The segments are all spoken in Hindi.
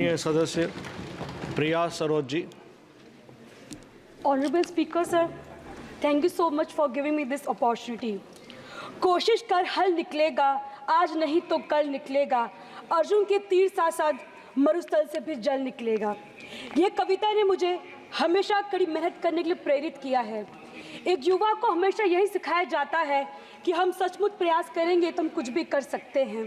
सदस्य प्रिया Saroj ji. Honorable Speaker sir, thank you so much for giving me this opportunity. कोशिश कर हल निकलेगा, आज नहीं तो कल निकलेगा, अर्जुन के तीर साथ साथ मरुस्थल से भी जल निकलेगा। ये कविता ने मुझे हमेशा कड़ी मेहनत करने के लिए प्रेरित किया है। एक युवा को हमेशा यही सिखाया जाता है कि हम सचमुच प्रयास करेंगे तो हम कुछ भी कर सकते हैं।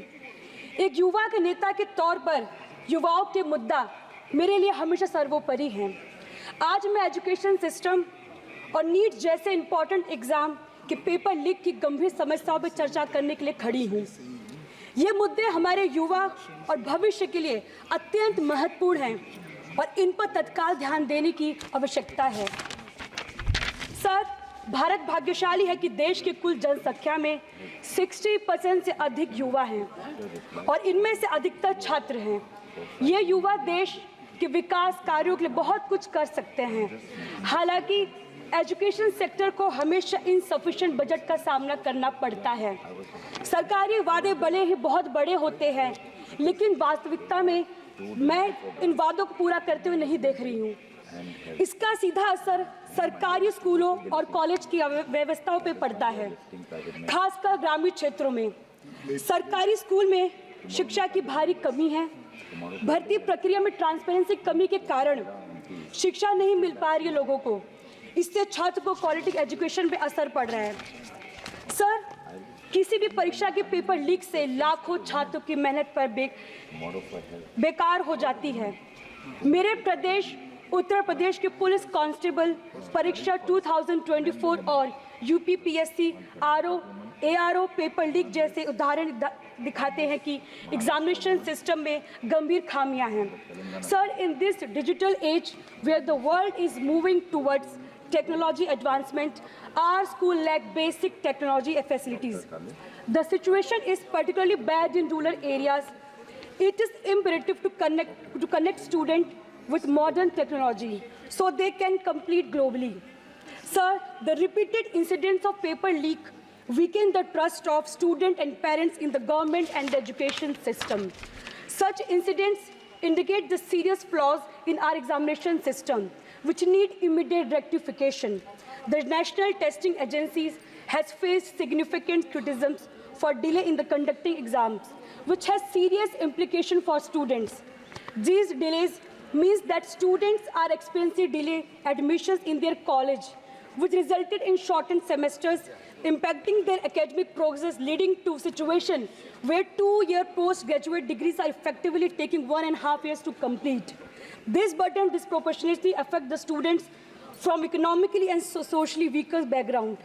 एक युवा के नेता के तौर पर युवाओं के मुद्दा मेरे लिए हमेशा सर्वोपरि हैं। आज मैं एजुकेशन सिस्टम और नीट जैसे इम्पॉर्टेंट एग्ज़ाम के पेपर लीक की गंभीर समस्याओं पर चर्चा करने के लिए खड़ी हूँ। ये मुद्दे हमारे युवा और भविष्य के लिए अत्यंत महत्वपूर्ण हैं और इन पर तत्काल ध्यान देने की आवश्यकता है। सर, भारत भाग्यशाली है कि देश की कुल जनसंख्या में 60% से अधिक युवा हैं और इनमें से अधिकतर छात्र हैं। ये युवा देश के विकास कार्यों के लिए बहुत कुछ कर सकते हैं। हालांकि एजुकेशन सेक्टर को हमेशा इनसफिशिएंट बजट का सामना करना पड़ता है। सरकारी वादे भले ही बहुत बड़े होते हैं, लेकिन वास्तविकता में मैं इन वादों को पूरा करते हुए नहीं देख रही हूँ। इसका सीधा असर सरकारी स्कूलों और कॉलेज की व्यवस्थाओं पर पड़ता है, खासकर ग्रामीण क्षेत्रों में। सरकारी स्कूल में शिक्षा की भारी कमी है। भर्ती प्रक्रिया में ट्रांसपेरेंसी कमी के कारण शिक्षा नहीं मिल पा रही है लोगों को। इससे छात्र को क्वालिटी एजुकेशन पे असर पड़ रहा है। सर, किसी भी परीक्षा के पेपर लीक से लाखों छात्रों की मेहनत पर बेकार हो जाती है। मेरे प्रदेश उत्तर प्रदेश के पुलिस कांस्टेबल परीक्षा 2024 और यूपीपीएससी ARO पेपर लीक जैसे उदाहरण दिखाते हैं कि एग्जामिनेशन सिस्टम में गंभीर खामियां हैं। Sir, in this digital age where the world is moving towards technology advancement, our school lack basic technology facilities. The situation is particularly bad in rural areas. It is imperative to connect students with modern technology so they can compete globally. Sir, the repeated incidents of paper leak weaken the trust of students and parents in the government and the education system. Such incidents indicate the serious flaws in our examination system, which need immediate rectification. The National Testing Agencies has faced significant criticisms for delay in the conducting exams, which has serious implications for students. These delays means that students are experiencing delayed admissions in their college, which resulted in shortened semesters, impacting their academic progress, leading to a situation where 2-year postgraduate degrees are effectively taking 1.5 years to complete. This burden disproportionately affects the students from economically and socially weaker background,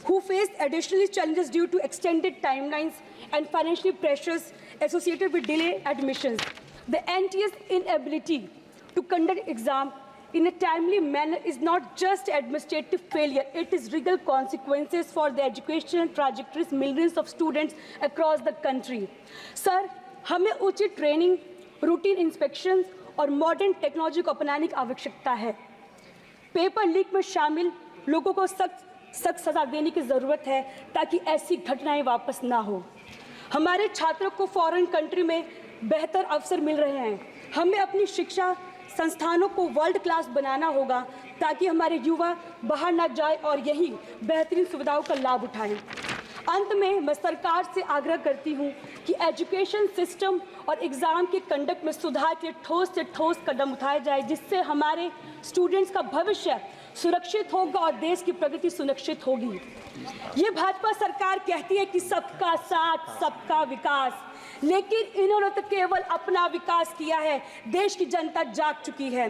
who face additional challenges due to extended timelines and financial pressures associated with delayed admissions. The NTA's inability to conduct exam in a timely manner is not just administrative failure, it is legal consequences for the educational trajectories millions of students across the country. Sir, हमें उचित ट्रेनिंग, रूटीन इंस्पेक्शन और मॉडर्न टेक्नोलॉजी को अपनाने की आवश्यकता है। पेपर लीक में शामिल लोगों को सख्त सजा देने की ज़रूरत है ताकि ऐसी घटनाएं वापस ना हो। हमारे छात्रों को फॉरेन कंट्री में बेहतर अवसर मिल रहे हैं। हमें अपनी शिक्षा संस्थानों को वर्ल्ड क्लास बनाना होगा ताकि हमारे युवा बाहर ना जाए और यही बेहतरीन सुविधाओं का लाभ उठाएं। अंत में मैं सरकार से आग्रह करती हूं कि एजुकेशन सिस्टम और एग्ज़ाम के कंडक्ट में सुधार के ठोस से ठोस कदम उठाए जाए, जिससे हमारे स्टूडेंट्स का भविष्य सुरक्षित होगा और देश की प्रगति सुनिश्चित होगी। ये भाजपा सरकार कहती है कि सबका साथ सबका विकास, लेकिन इन्होंने तो केवल अपना विकास किया है। देश की जनता जाग चुकी है।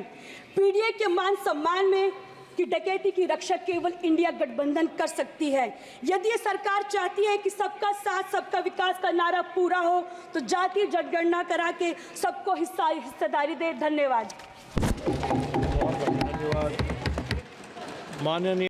पीडीए के मान सम्मान में की डकैती की रक्षा केवल इंडिया गठबंधन कर सकती है। यदि ये सरकार चाहती है कि सबका साथ सबका विकास का नारा पूरा हो तो जातीय जनगणना करा के सबको हिस्सेदारी दे। धन्यवाद। माननीय